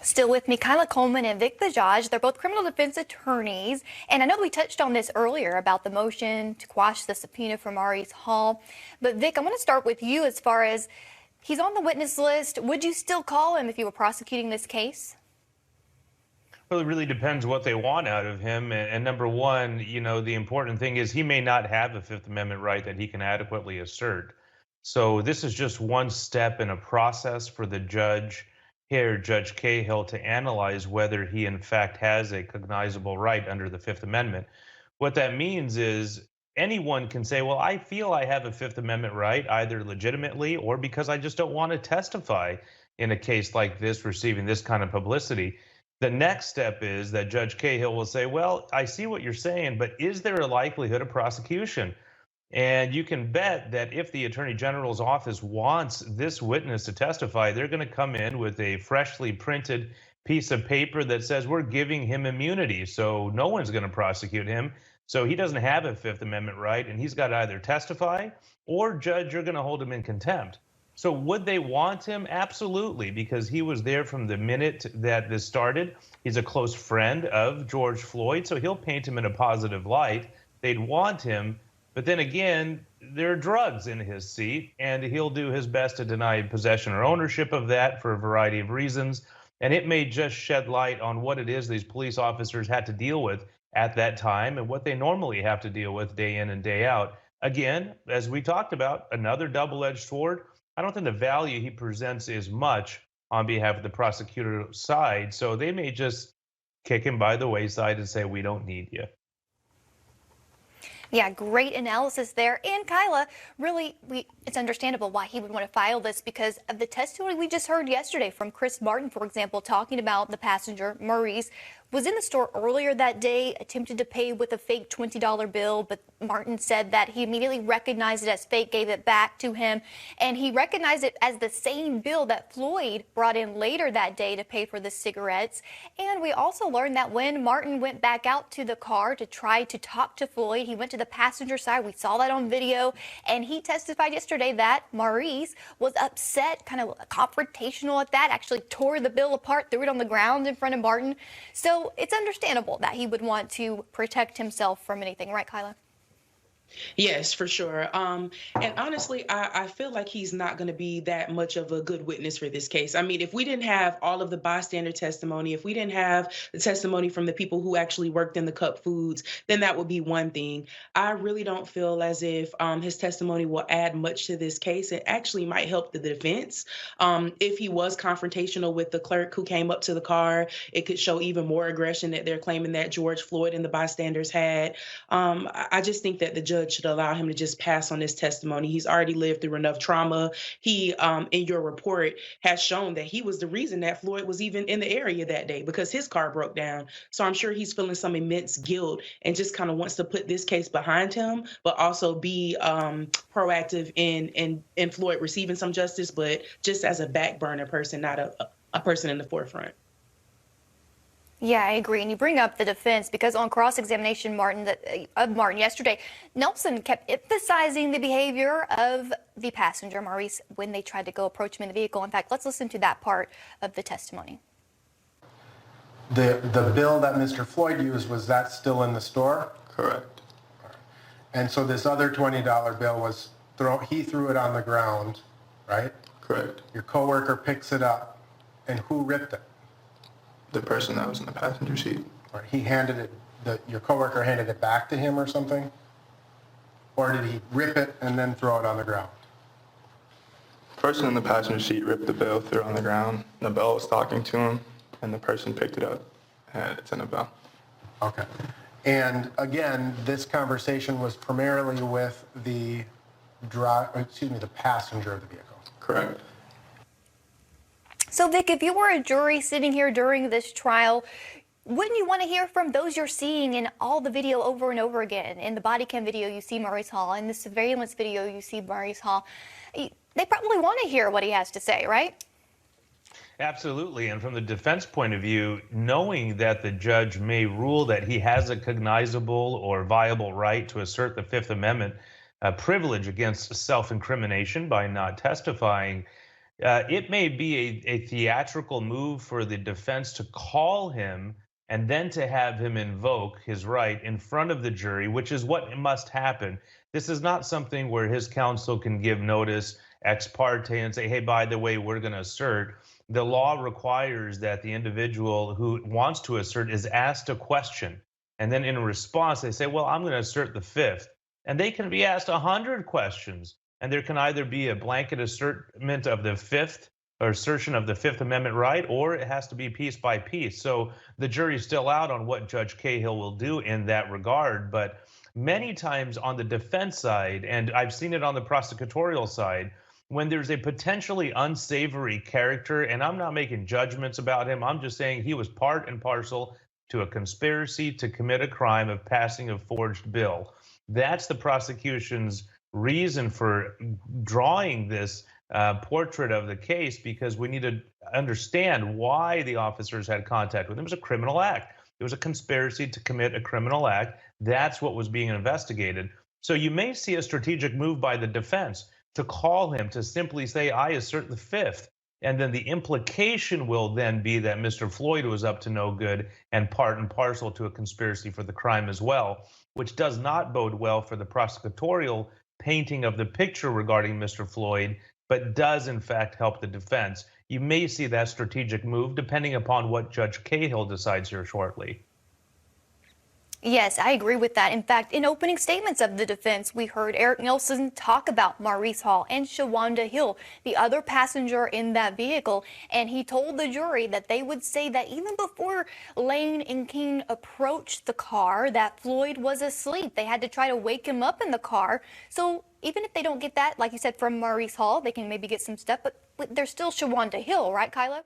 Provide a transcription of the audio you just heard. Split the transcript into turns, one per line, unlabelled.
Still with me, Kyla Coleman and Vikas Bajaj. They're both criminal defense attorneys. And I know we touched on this earlier about the motion to quash the subpoena for Maurice Hall. But Vic, I want to start with you as far as he's on the witness list. Would you still call him if you were prosecuting this case?
Well, it really depends what they want out of him. And number one, the important thing is he may not have a Fifth Amendment right that he can adequately assert. So this is just one step in a process for the judge here, Judge Cahill, to analyze whether he in fact has a cognizable right under the Fifth Amendment. What that means is anyone can say, well, I feel I have a Fifth Amendment right, either legitimately or because I just don't want to testify in a case like this, receiving this kind of publicity. The next step is that Judge Cahill will say, well, I see what you're saying, but is there a likelihood of prosecution? And you can bet that if the Attorney General's office wants this witness to testify, they're going to come in with a freshly printed piece of paper that says we're giving him immunity, so no one's going to prosecute him. So he doesn't have a Fifth Amendment right, and he's got to either testify or, Judge, you're going to hold him in contempt. So would they want him? Absolutely, because he was there from the minute that this started. He's a close friend of George Floyd, so he'll paint him in a positive light. They'd want him. But then again, there are drugs in his seat, and he'll do his best to deny possession or ownership of that for a variety of reasons. And it may just shed light on what it is these police officers had to deal with at that time and what they normally have to deal with day in and day out. Again, as we talked about, another double-edged sword. I don't think the value he presents is much on behalf of the prosecutor side. So they may just kick him by the wayside and say, we don't need you.
Yeah, great analysis there. And Kyla, really, it's understandable why he would want to file this because of the testimony we just heard yesterday from Chris Martin, for example, talking about the passenger, Maurice, was in the store earlier that day, attempted to pay with a fake $20 bill, but Martin said that he immediately recognized it as fake, gave it back to him, and he recognized it as the same bill that Floyd brought in later that day to pay for the cigarettes. And we also learned that when Martin went back out to the car to try to talk to Floyd, he went to the passenger side. We saw that on video, and he testified yesterday that Maurice was upset, kind of confrontational at that, actually tore the bill apart, threw it on the ground in front of Martin. So it's understandable that he would want to protect himself from anything, right, Kyla?
Yes, for sure. And honestly, I feel like he's not going to be that much of a good witness for this case. I mean, if we didn't have all of the bystander testimony, if we didn't have the testimony from the people who actually worked in the cup foods, then that would be one thing. I really don't feel as if his testimony will add much to this case. It actually might help the defense. If he was confrontational with the clerk who came up to the car, it could show even more aggression that they're claiming that George Floyd and the bystanders had. I just think that the judge should allow him to just pass on his testimony. He's already lived through enough trauma. He, in your report, has shown that he was the reason that Floyd was even in the area that day because his car broke down. So I'm sure he's feeling some immense guilt and just kind of wants to put this case behind him, but also be proactive in Floyd receiving some justice, but just as a back burner person, not a person in the forefront.
Yeah, I agree. And you bring up the defense because on cross-examination of Martin yesterday, Nelson kept emphasizing the behavior of the passenger, Maurice, when they tried to go approach him in the vehicle. In fact, let's listen to that part of the testimony.
The bill that Mr. Floyd used, was that still in the store?
Correct.
And so this other $20 bill was he threw it on the ground, right?
Correct.
Your coworker picks it up, and who ripped it?
The person that was in the passenger seat.
Or he handed it, your coworker handed it back to him or something? Or did he rip it and then throw it on the ground?
The person in the passenger seat ripped the bill, threw it on the ground. The bell was talking to him, and the person picked it up, and it's in a bell.
Okay. And again, this conversation was primarily with the passenger of the vehicle.
Correct.
So, Vic, if you were a jury sitting here during this trial, wouldn't you want to hear from those you're seeing in all the video over and over again? In the body cam video, you see Maurice Hall. In the surveillance video, you see Maurice Hall. They probably want to hear what he has to say, right?
Absolutely. And from the defense point of view, knowing that the judge may rule that he has a cognizable or viable right to assert the Fifth Amendment privilege against self-incrimination by not testifying, It may be a theatrical move for the defense to call him and then to have him invoke his right in front of the jury, which is what must happen. This is not something where his counsel can give notice ex parte and say, hey, by the way, we're going to assert. The law requires that the individual who wants to assert is asked a question. And then in response, they say, well, I'm going to assert the fifth. And they can be asked 100 questions. And there can either be a blanket assertment of the fifth or assertion of the Fifth Amendment right, or it has to be piece by piece. So the jury's still out on what Judge Cahill will do in that regard. But many times on the defense side, and I've seen it on the prosecutorial side, when there's a potentially unsavory character, and I'm not making judgments about him, I'm just saying he was part and parcel to a conspiracy to commit a crime of passing a forged bill. That's the prosecution's reason for drawing this portrait of the case, because we need to understand why the officers had contact with him. It was a criminal act. It was a conspiracy to commit a criminal act. That's what was being investigated. So you may see a strategic move by the defense to call him to simply say, I assert the fifth. And then the implication will then be that Mr. Floyd was up to no good and part and parcel to a conspiracy for the crime as well, which does not bode well for the prosecutorial painting of the picture regarding Mr. Floyd, but does in fact help the defense. You may see that strategic move depending upon what Judge Cahill decides here shortly.
Yes, I agree with that. In fact, in opening statements of the defense, we heard Eric Nelson talk about Maurice Hall and Shawanda Hill, the other passenger in that vehicle, and he told the jury that they would say that even before Lane and King approached the car, that Floyd was asleep. They had to try to wake him up in the car. So even if they don't get that, like you said, from Maurice Hall, they can maybe get some stuff, but there's still Shawanda Hill, right, Kyla?